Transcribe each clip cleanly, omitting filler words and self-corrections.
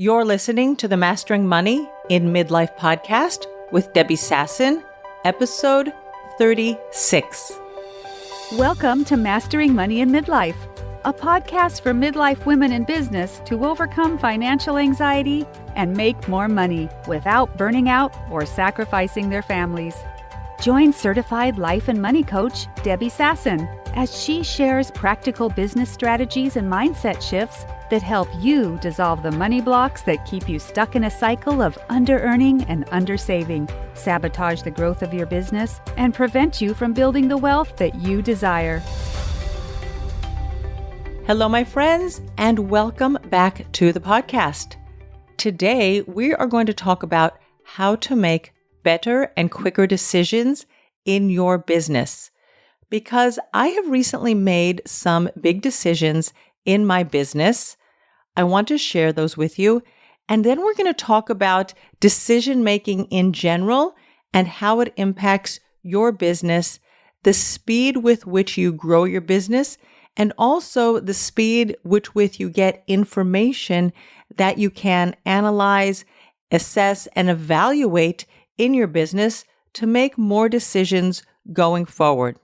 You're listening to the Mastering Money in Midlife podcast with Debbie Sasson, episode 36. Welcome to Mastering Money in Midlife, a podcast for midlife women in business to overcome financial anxiety and make more money without burning out or sacrificing their families. Join certified life and money coach Debbie Sasson as she shares practical business strategies and mindset shifts that help you dissolve the money blocks that keep you stuck in a cycle of under-earning and under-saving, sabotage the growth of your business, and prevent you from building the wealth that you desire. Hello, my friends, and welcome back to the podcast. Today, we are going to talk about how to make better and quicker decisions in your business. Because I have recently made some big decisions in my business. I want to share those with you. And then we're going to talk about decision-making in general and how it impacts your business, the speed with which you grow your business, and also the speed with which you get information that you can analyze, assess, and evaluate in your business to make more decisions going forward.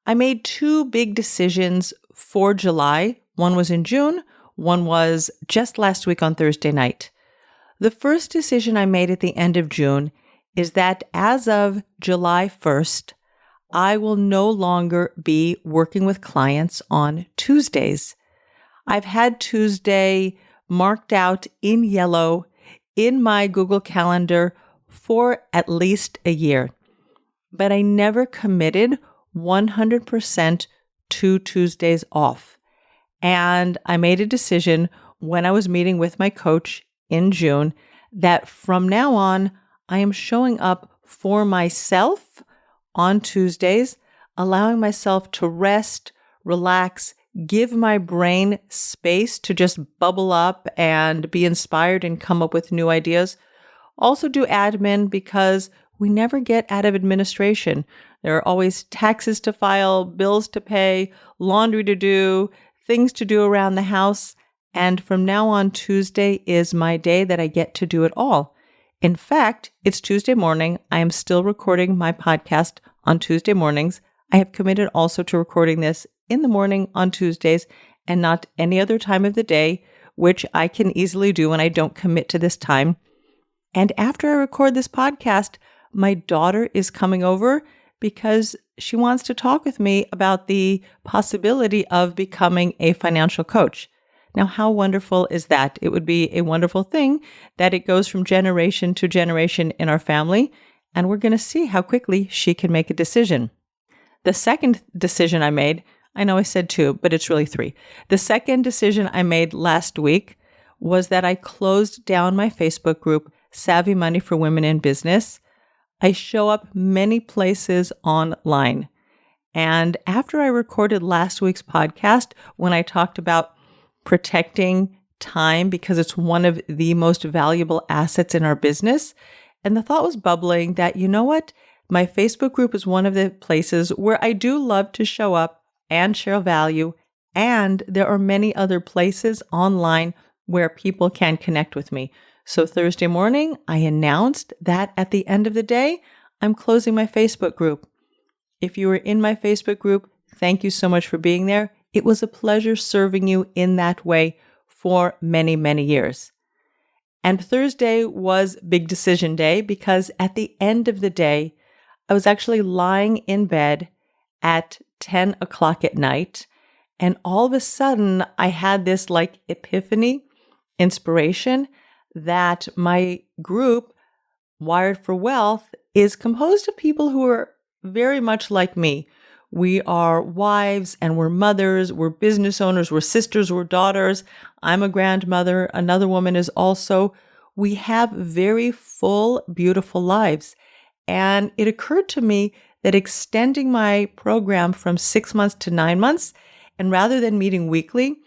I made two big decisions for July. One was in June. One was just last week on Thursday night. The first decision I made at the end of June is that as of July 1st, I will no longer be working with clients on Tuesdays. I've had Tuesday marked out in yellow in my Google Calendar for at least a year, but I never committed 100% to Tuesdays off. And I made a decision when I was meeting with my coach in June that from now on, I am showing up for myself on Tuesdays, allowing myself to rest, relax, give my brain space to just bubble up and be inspired and come up with new ideas. Also do admin because we never get out of administration. There are always taxes to file, bills to pay, laundry to do, things to do around the house. And from now on, Tuesday is my day that I get to do it all. In fact, it's Tuesday morning. I am still recording my podcast on Tuesday mornings. I have committed also to recording this in the morning on Tuesdays and not any other time of the day, which I can easily do when I don't commit to this time. And after I record this podcast, my daughter is coming over because she wants to talk with me about the possibility of becoming a financial coach. Now, how wonderful is that? It would be a wonderful thing that it goes from generation to generation in our family, and we're going to see how quickly she can make a decision. The second decision I made, I know I said two, but it's really three. The second decision I made last week was that I closed down my Facebook group, Savvy Money for Women in Business. I show up many places online. And after I recorded last week's podcast, when I talked about protecting time because it's one of the most valuable assets in our business, and the thought was bubbling that, you know what? My Facebook group is one of the places where I do love to show up and share value. And there are many other places online where people can connect with me. So Thursday morning, I announced that at the end of the day, I'm closing my Facebook group. If you were in my Facebook group, thank you so much for being there. It was a pleasure serving you in that way for many, many years. And Thursday was big decision day because at the end of the day, I was actually lying in bed at 10 o'clock at night. And all of a sudden, I had this epiphany, inspiration, that my group, Wired for Wealth, is composed of people who are very much like me. We are wives and we're mothers, we're business owners, we're sisters, we're daughters. I'm a grandmother. Another woman is also. We have very full, beautiful lives. And it occurred to me that extending my program from 6 months to 9 months, and rather than meeting weekly,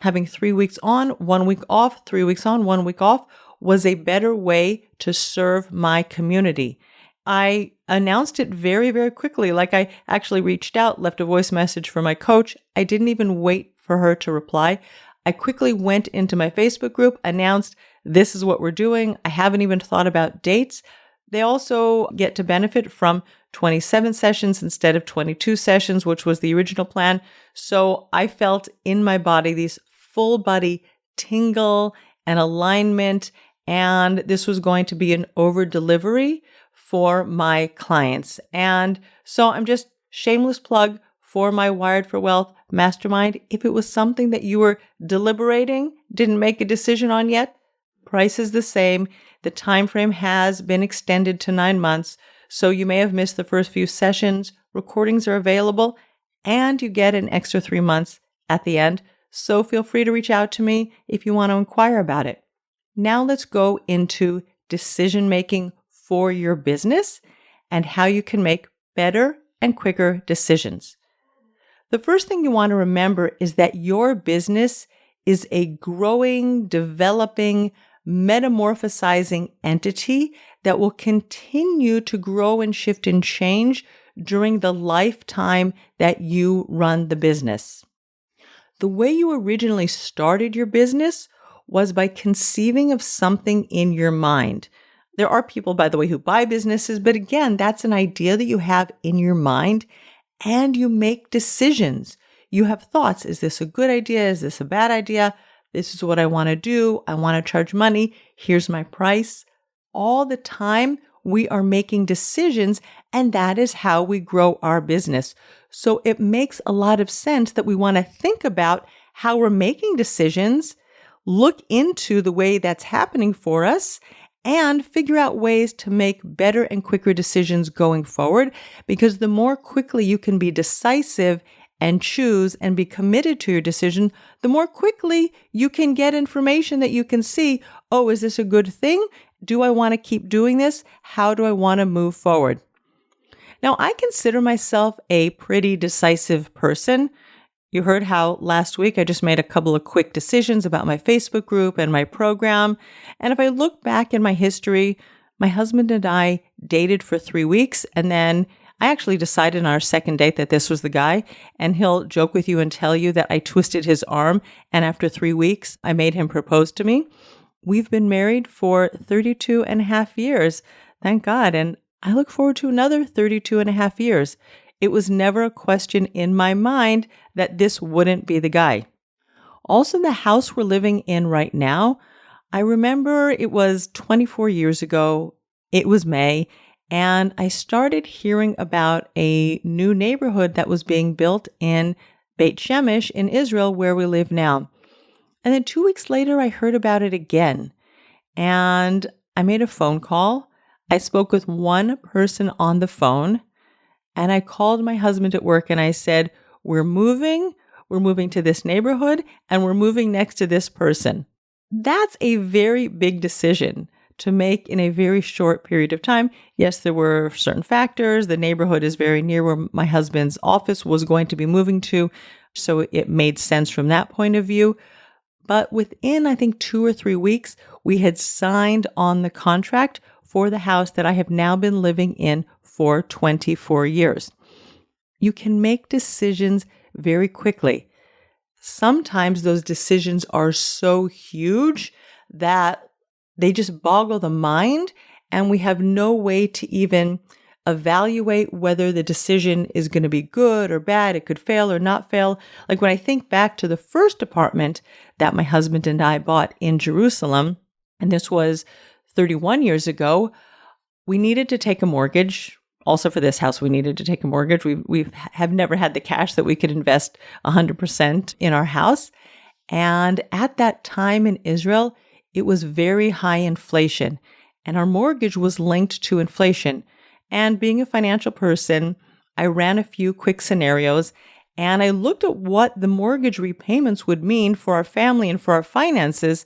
having 3 weeks on, 1 week off, 3 weeks on, 1 week off, was a better way to serve my community. I announced it very, very quickly. I actually reached out, left a voice message for my coach. I didn't even wait for her to reply. I quickly went into my Facebook group, announced this is what we're doing. I haven't even thought about dates. They also get to benefit from 27 sessions instead of 22 sessions, which was the original plan. So I felt in my body these full body tingle and alignment, and this was going to be an over delivery for my clients. And so I'm just shameless plug for my Wired for Wealth mastermind. If it was something that you were deliberating, didn't make a decision on yet, price is the same. The time frame has been extended to 9 months, so you may have missed the first few sessions. Recordings are available, and you get an extra 3 months at the end. So feel free to reach out to me if you want to inquire about it. Now let's go into decision making for your business and how you can make better and quicker decisions. The first thing you want to remember is that your business is a growing, developing, metamorphosizing entity that will continue to grow and shift and change during the lifetime that you run the business. The way you originally started your business was by conceiving of something in your mind. There are people, by the way, who buy businesses, but again, that's an idea that you have in your mind, and you make decisions. You have thoughts. Is this a good idea? Is this a bad idea? This is what I want to do. I want to charge money. Here's my price. All the time, we are making decisions, and that is how we grow our business. So it makes a lot of sense that we want to think about how we're making decisions, look into the way that's happening for us, and figure out ways to make better and quicker decisions going forward. Because the more quickly you can be decisive and choose and be committed to your decision, the more quickly you can get information that you can see, oh, is this a good thing? Do I want to keep doing this? How do I want to move forward? Now, I consider myself a pretty decisive person. You heard how last week I just made a couple of quick decisions about my Facebook group and my program. And if I look back in my history, my husband and I dated for 3 weeks, and then I actually decided on our second date that this was the guy, and he'll joke with you and tell you that I twisted his arm, and after 3 weeks, I made him propose to me. We've been married for 32 and a half years, thank God, and I look forward to another 32 and a half years. It was never a question in my mind that this wouldn't be the guy. Also, the house we're living in right now, I remember it was 24 years ago. It was May, and I started hearing about a new neighborhood that was being built in Beit Shemesh in Israel, where we live now. And then 2 weeks later, I heard about it again, and I made a phone call. I spoke with one person on the phone, and I called my husband at work and I said, we're moving to this neighborhood, and we're moving next to this person. That's a very big decision to make in a very short period of time. Yes, there were certain factors. The neighborhood is very near where my husband's office was going to be moving to, so it made sense from that point of view. But within, I think, 2 or 3 weeks, we had signed on the contract for the house that I have now been living in for 24 years. You can make decisions very quickly. Sometimes those decisions are so huge that they just boggle the mind, and we have no way to even evaluate whether the decision is going to be good or bad. It could fail or not fail. Like when I think back to the first apartment that my husband and I bought in Jerusalem, and this was 31 years ago, we needed to take a mortgage. Also for this house, we needed to take a mortgage. We have never had the cash that we could invest 100% in our house. And at that time in Israel, it was very high inflation, and our mortgage was linked to inflation. And being a financial person, I ran a few quick scenarios, and I looked at what the mortgage repayments would mean for our family and for our finances.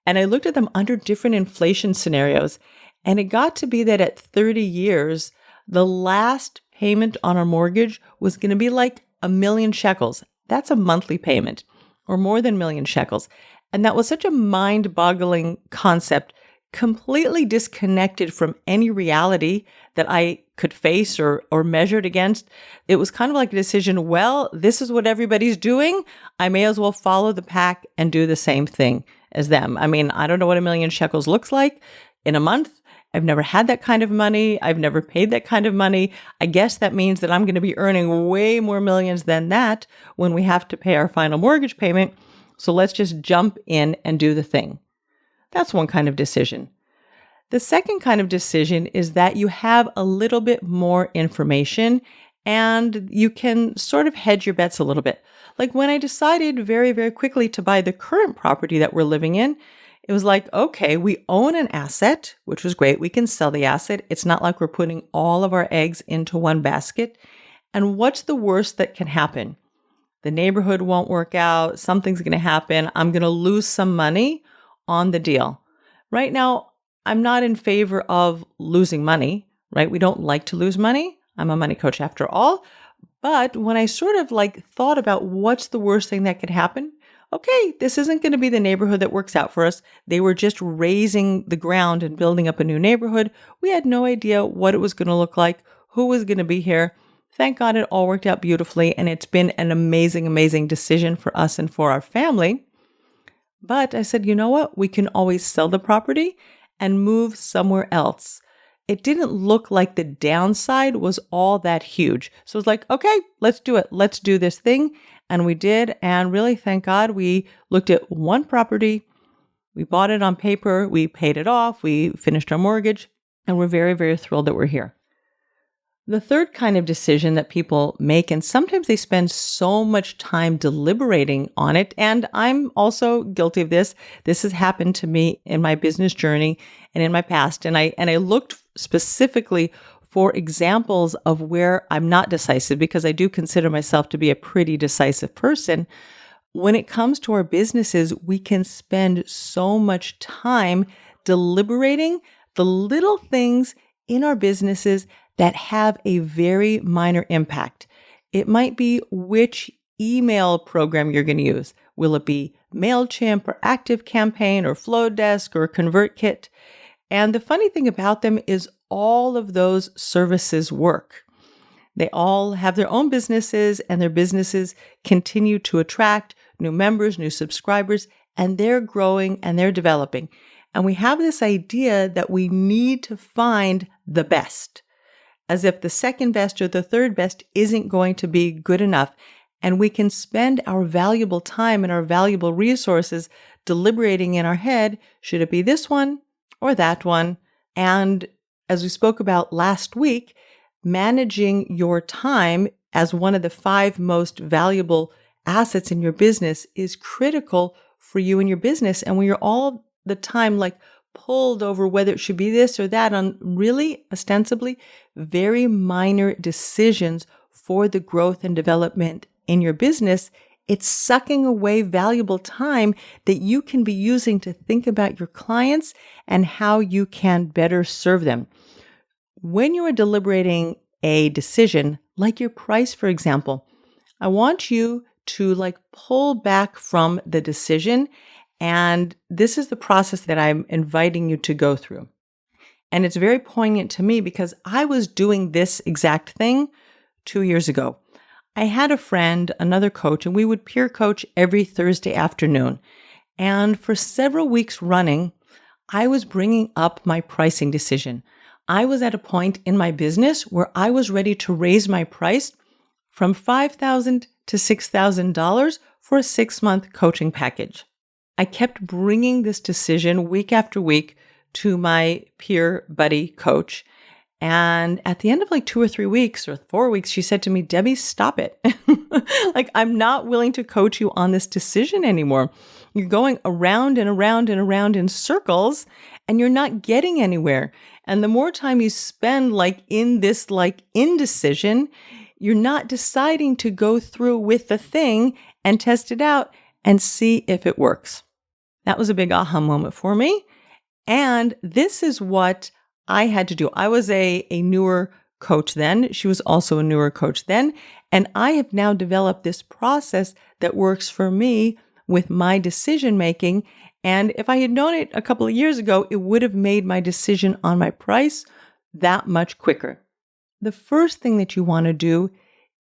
And I looked at them under different inflation scenarios. And it got to be that at 30 years, the last payment on our mortgage was going to be like 1,000,000 shekels. That's a monthly payment, or more than 1,000,000 shekels. And that was such a mind-boggling concept, completely disconnected from any reality that I could face or measured against. It was kind of like a decision, well, this is what everybody's doing. I may as well follow the pack and do the same thing. as them. I mean, I don't know what 1,000,000 shekels looks like in a month. I've never had that kind of money. I've never paid that kind of money. I guess that means that I'm going to be earning way more millions than that when we have to pay our final mortgage payment. So let's just jump in and do the thing. That's one kind of decision. The second kind of decision is that you have a little bit more information and you can sort of hedge your bets a little bit. Like when I decided very, very quickly to buy the current property that we're living in, it was like, okay, we own an asset, which was great. We can sell the asset. It's not like we're putting all of our eggs into one basket. And what's the worst that can happen? The neighborhood won't work out. Something's going to happen. I'm going to lose some money on the deal. Right now, I'm not in favor of losing money, right? We don't like to lose money. I'm a money coach after all. But when I sort of thought about what's the worst thing that could happen, okay, this isn't going to be the neighborhood that works out for us. They were just raising the ground and building up a new neighborhood. We had no idea what it was going to look like, who was going to be here. Thank God it all worked out beautifully, and it's been an amazing, amazing decision for us and for our family. But I said, you know what? We can always sell the property and move somewhere else. It didn't look like the downside was all that huge. So it's like, okay, let's do it. Let's do this thing. And we did. And really, thank God, we looked at one property. We bought it on paper. We paid it off. We finished our mortgage. And we're very, very thrilled that we're here. The third kind of decision that people make, and sometimes they spend so much time deliberating on it, and I'm also guilty of this. This has happened to me in my business journey and in my past. And I looked specifically for examples of where I'm not decisive, because I do consider myself to be a pretty decisive person. When it comes to our businesses, we can spend so much time deliberating the little things in our businesses that have a very minor impact. It might be which email program you're going to use. Will it be MailChimp or ActiveCampaign or Flowdesk or ConvertKit? And the funny thing about them is all of those services work. They all have their own businesses, and their businesses continue to attract new members, new subscribers, and they're growing and they're developing. And we have this idea that we need to find the best, as if the second best or the third best isn't going to be good enough. And we can spend our valuable time and our valuable resources deliberating in our head, should it be this one or that one? And as we spoke about last week, managing your time as one of the 5 most valuable assets in your business is critical for you and your business. And when you're all the time pulled over whether it should be this or that on really ostensibly very minor decisions for the growth and development in your business, it's sucking away valuable time that you can be using to think about your clients and how you can better serve them. When you are deliberating a decision, like your price, for example, I want you to pull back from the decision. And this is the process that I'm inviting you to go through. And it's very poignant to me because I was doing this exact thing 2 years ago. I had a friend, another coach, and we would peer coach every Thursday afternoon. And for several weeks running, I was bringing up my pricing decision. I was at a point in my business where I was ready to raise my price from $5,000 to $6,000 for a 6-month coaching package. I kept bringing this decision week after week to my peer buddy coach. And at the end of 2 or 3 weeks or 4 weeks, she said to me, Debbie, stop it. I'm not willing to coach you on this decision anymore. You're going around and around and around in circles and you're not getting anywhere. And the more time you spend in this indecision, you're not deciding to go through with the thing and test it out and see if it works. That was a big aha moment for me. And this is what I had to do. I was a newer coach then. She was also a newer coach then. And I have now developed this process that works for me with my decision making. And if I had known it a couple of years ago, it would have made my decision on my price that much quicker. The first thing that you want to do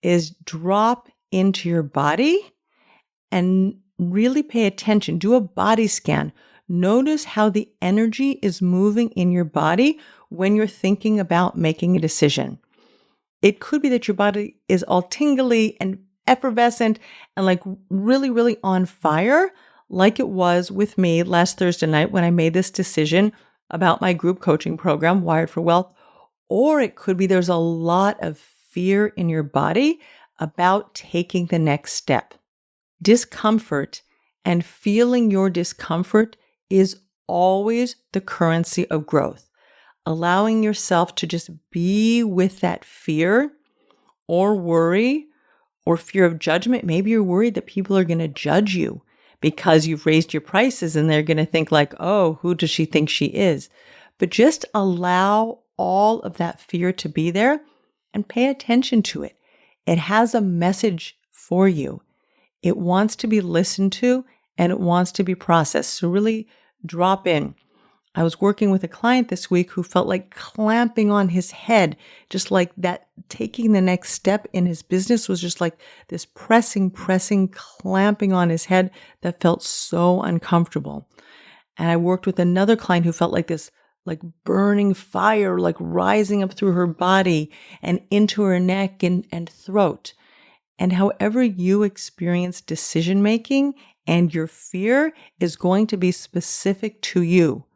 is drop into your body and really pay attention. Do a body scan. Notice how the energy is moving in your body when you're thinking about making a decision. It could be that your body is all tingly and effervescent and like really, really on fire, like it was with me last Thursday night when I made this decision about my group coaching program, Wired for Wealth. Or it could be there's a lot of fear in your body about taking the next step. Discomfort and feeling your discomfort is always the currency of growth. Allowing yourself to just be with that fear or worry or fear of judgment. Maybe you're worried that people are going to judge you because you've raised your prices and they're going to think like, oh, who does she think she is? But just allow all of that fear to be there and pay attention to it. It has a message for you. It wants to be listened to and it wants to be processed. So really drop in. I was working with a client this week who felt like clamping on his head, just like that taking the next step in his business was just like this pressing, clamping on his head that felt so uncomfortable. And I worked with another client who felt like this like burning fire, like rising up through her body and into her neck and throat. And however you experience decision making and your fear is going to be specific to you.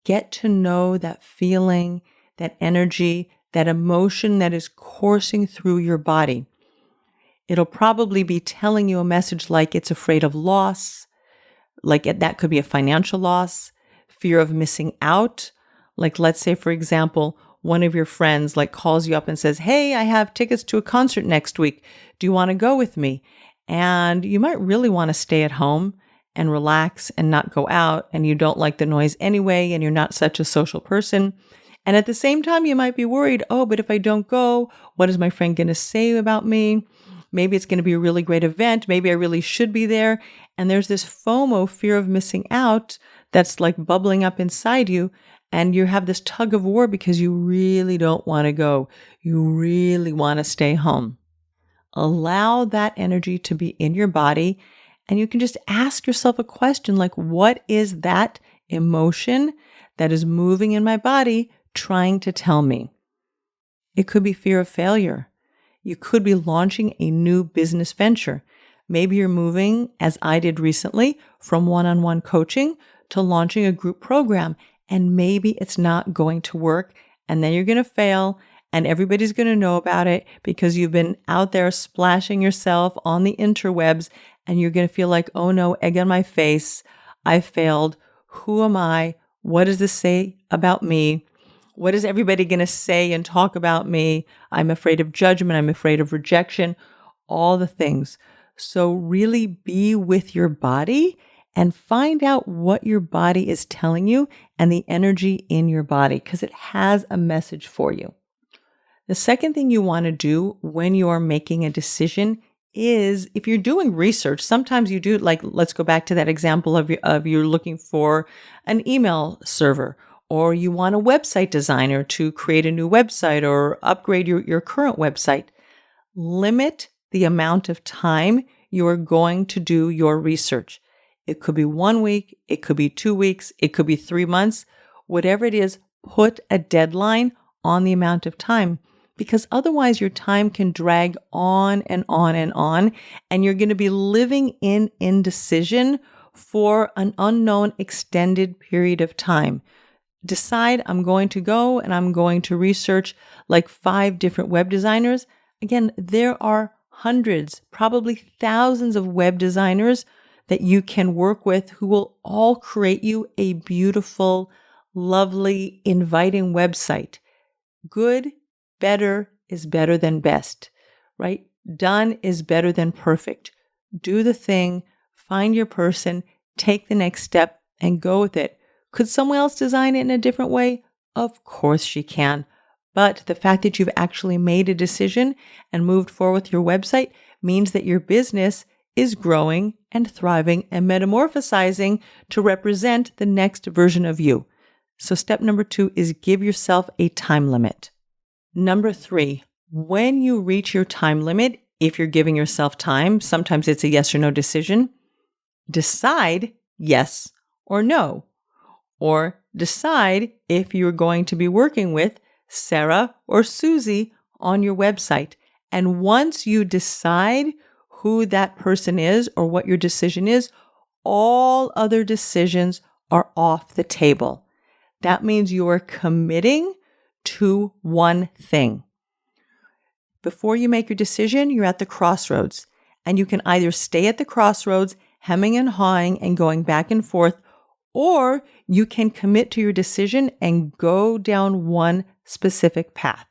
Get to know that feeling, that energy, that emotion that is coursing through your body. It'll probably be telling you a message like it's afraid of loss, like that could be a financial loss, fear of missing out. Like let's say, for example, one of your friends like calls you up and says, hey, I have tickets to a concert next week. Do you want to go with me? And you might really want to stay at home and relax and not go out, and you don't like the noise anyway, and you're not such a social person. And at the same time, you might be worried, oh, but if I don't go, what is my friend going to say about me? Maybe it's going to be a really great event. Maybe I really should be there. And there's this FOMO, fear of missing out, that's like bubbling up inside you. And you have this tug of war because you really don't want to go. You really want to stay home. Allow that energy to be in your body. And you can just ask yourself a question like, what is that emotion that is moving in my body trying to tell me? It could be fear of failure. You could be launching a new business venture. Maybe you're moving, as I did recently, from one-on-one coaching to launching a group program. And maybe it's not going to work. And then you're going to fail. And everybody's going to know about it because you've been out there splashing yourself on the interwebs. And you're going to feel like, oh no, egg on my face. I failed. Who am I? What does this say about me? What is everybody going to say and talk about me? I'm afraid of judgment. I'm afraid of rejection, all the things. So really be with your body and find out what your body is telling you and the energy in your body because it has a message for you. The second thing you want to do when you are making a decision is if you're doing research, sometimes you do, like, let's go back to that example of you're looking for an email server, or you want a website designer to create a new website or upgrade your current website. Limit the amount of time you are going to do your research. It could be 1 week, it could be 2 weeks, it could be 3 months, whatever it is, put a deadline on the amount of time. Because otherwise your time can drag on and on and on, and you're going to be living in indecision for an unknown extended period of time. Decide I'm going to go and I'm going to research like 5 different web designers. Again, there are hundreds, probably thousands of web designers that you can work with who will all create you a beautiful, lovely, inviting website. Good, better is better than best, right? Done is better than perfect. Do the thing, find your person, take the next step, and go with it. Could someone else design it in a different way? Of course she can. But the fact that you've actually made a decision and moved forward with your website means that your business is growing and thriving and metamorphosizing to represent the next version of you. So step number 2 is give yourself a time limit. Number 3, when you reach your time limit, if you're giving yourself time, sometimes it's a yes or no decision, decide yes or no, or decide if you're going to be working with Sarah or Susie on your website. And once you decide who that person is or what your decision is, all other decisions are off the table. That means you are committing to one thing. Before you make your decision, you're at the crossroads, and you can either stay at the crossroads, hemming and hawing and going back and forth, or you can commit to your decision and go down one specific path.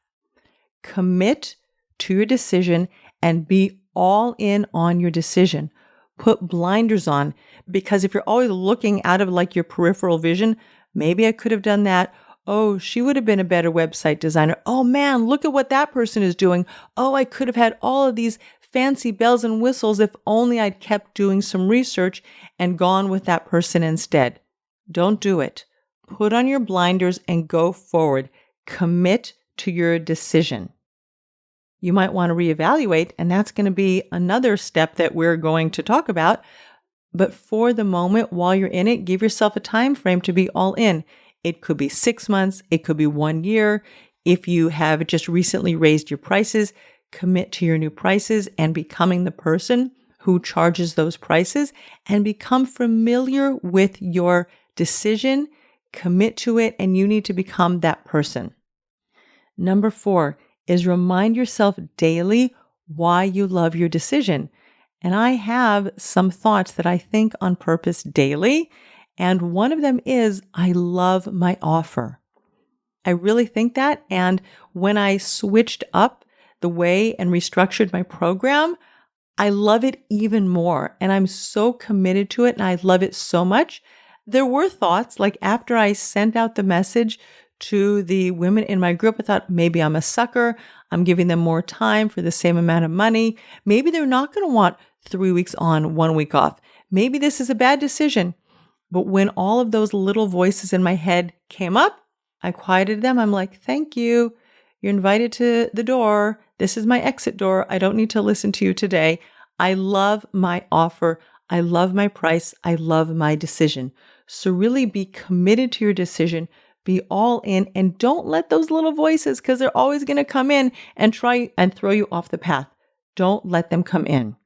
Commit to your decision and be all in on your decision. Put blinders on, because if you're always looking out of like your peripheral vision, maybe I could have done that. Oh, she would have been a better website designer. Oh man, look at what that person is doing. Oh, I could have had all of these fancy bells and whistles if only I'd kept doing some research and gone with that person instead. Don't do it. Put on your blinders and go forward. Commit to your decision. You might want to reevaluate, and that's going to be another step that we're going to talk about. But for the moment, while you're in it, give yourself a time frame to be all in. It could be 6 months. It could be 1 year. If you have just recently raised your prices, commit to your new prices and becoming the person who charges those prices, and become familiar with your decision. Commit to it, and you need to become that person. Number 4 is remind yourself daily why you love your decision. And I have some thoughts that I think on purpose daily. And one of them is, I love my offer. I really think that. And when I switched up the way and restructured my program, I love it even more. And I'm so committed to it, and I love it so much. There were thoughts, like after I sent out the message to the women in my group, I thought, maybe I'm a sucker. I'm giving them more time for the same amount of money. Maybe they're not going to want 3 weeks on, 1 week off. Maybe this is a bad decision. But when all of those little voices in my head came up, I quieted them. I'm like, thank you. You're invited to the door. This is my exit door. I don't need to listen to you today. I love my offer. I love my price. I love my decision. So really be committed to your decision. Be all in, and don't let those little voices, because they're always going to come in and try and throw you off the path. Don't let them come in.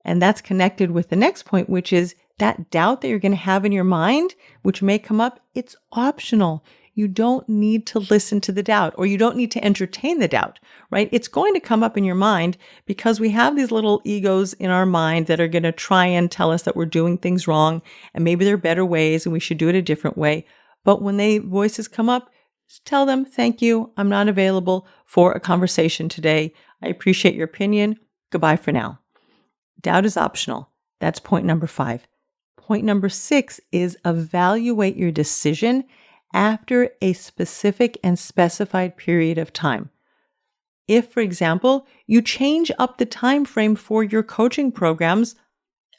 And that's connected with the next point, which is that doubt that you're going to have in your mind, which may come up. It's optional. You don't need to listen to the doubt, or you don't need to entertain the doubt, right? It's going to come up in your mind because we have these little egos in our mind that are going to try and tell us that we're doing things wrong, and maybe there are better ways and we should do it a different way. But when voices come up, just tell them, thank you. I'm not available for a conversation today. I appreciate your opinion. Goodbye for now. Doubt is optional. That's point number 5. Point number 6 is evaluate your decision after a specific and specified period of time. If, for example, you change up the time frame for your coaching programs,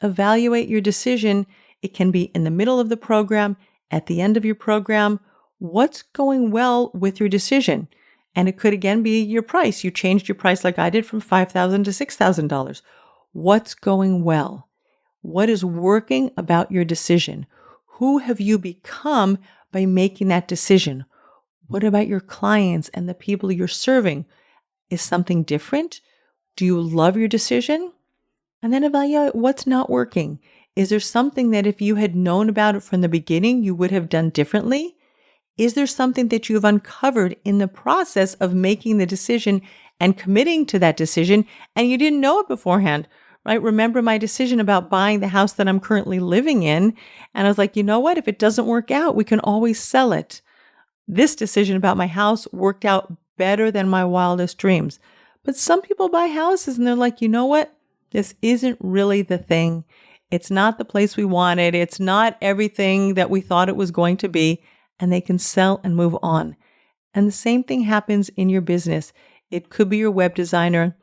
evaluate your decision. It can be in the middle of the program, at the end of your program. What's going well with your decision? And it could again be your price. You changed your price like I did from $5,000 to $6,000. What's going well? What is working about your decision? Who have you become by making that decision? What about your clients and the people you're serving? Is something different? Do you love your decision? And then evaluate what's not working. Is there something that if you had known about it from the beginning, you would have done differently? Is there something that you have uncovered in the process of making the decision and committing to that decision, and you didn't know it beforehand? Right? Remember my decision about buying the house that I'm currently living in. And I was like, you know what? If it doesn't work out, we can always sell it. This decision about my house worked out better than my wildest dreams. But some people buy houses and they're like, you know what? This isn't really the thing. It's not the place we wanted. It's not everything that we thought it was going to be. And they can sell and move on. And the same thing happens in your business. It could be your web designer.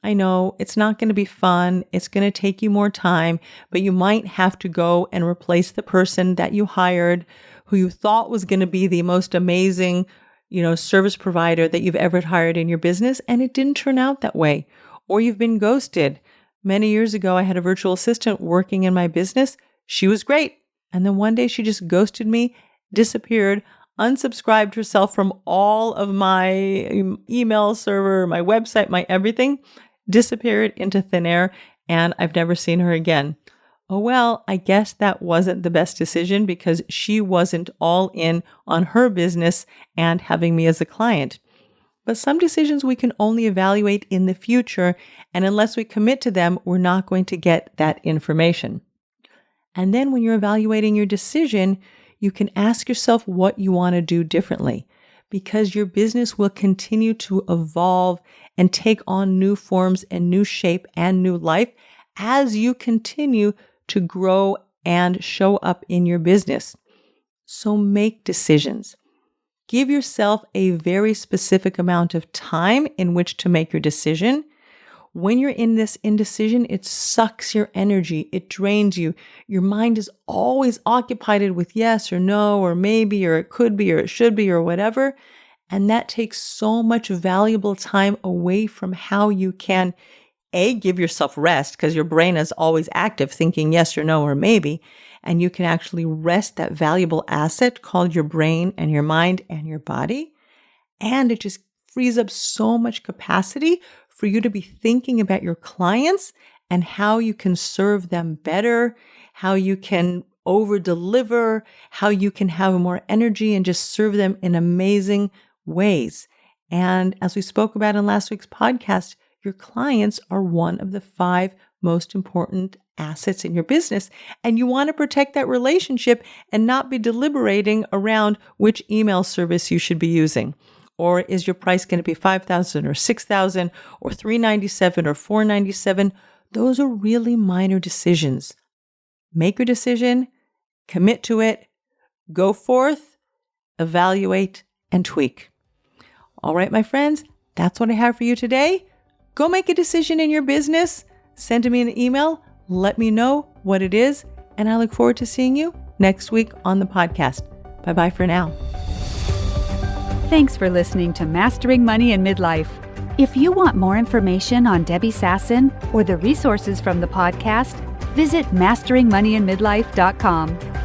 I know it's not going to be fun. It's going to take you more time, but you might have to go and replace the person that you hired who you thought was going to be the most amazing, service provider that you've ever hired in your business. And it didn't turn out that way. Or you've been ghosted. Many years ago, I had a virtual assistant working in my business. She was great. And then one day she just ghosted me, disappeared, unsubscribed herself from all of my email server, my website, my everything, disappeared into thin air, and I've never seen her again. Oh, well, I guess that wasn't the best decision because she wasn't all in on her business and having me as a client. But some decisions we can only evaluate in the future, and unless we commit to them, we're not going to get that information. And then when you're evaluating your decision, you can ask yourself what you want to do differently, because your business will continue to evolve and take on new forms and new shape and new life as you continue to grow and show up in your business. So make decisions. Give yourself a very specific amount of time in which to make your decision. When you're in this indecision, it sucks your energy. It drains you. Your mind is always occupied with yes or no or maybe or it could be or it should be or whatever. And that takes so much valuable time away from how you can, A, give yourself rest because your brain is always active thinking yes or no or maybe. And you can actually rest that valuable asset called your brain and your mind and your body. And it just frees up so much capacity for you to be thinking about your clients and how you can serve them better, how you can over-deliver, how you can have more energy and just serve them in amazing ways. And as we spoke about in last week's podcast, your clients are one of the 5 most important assets in your business. And you want to protect that relationship and not be deliberating around which email service you should be using. Or is your price going to be $5,000 or $6,000 or $397 or $497? Those are really minor decisions. Make your decision, commit to it, go forth, evaluate, and tweak. All right, my friends, that's what I have for you today. Go make a decision in your business. Send me an email. Let me know what it is. And I look forward to seeing you next week on the podcast. Bye-bye for now. Thanks for listening to Mastering Money in Midlife. If you want more information on Debbie Sasson or the resources from the podcast, visit masteringmoneyinmidlife.com.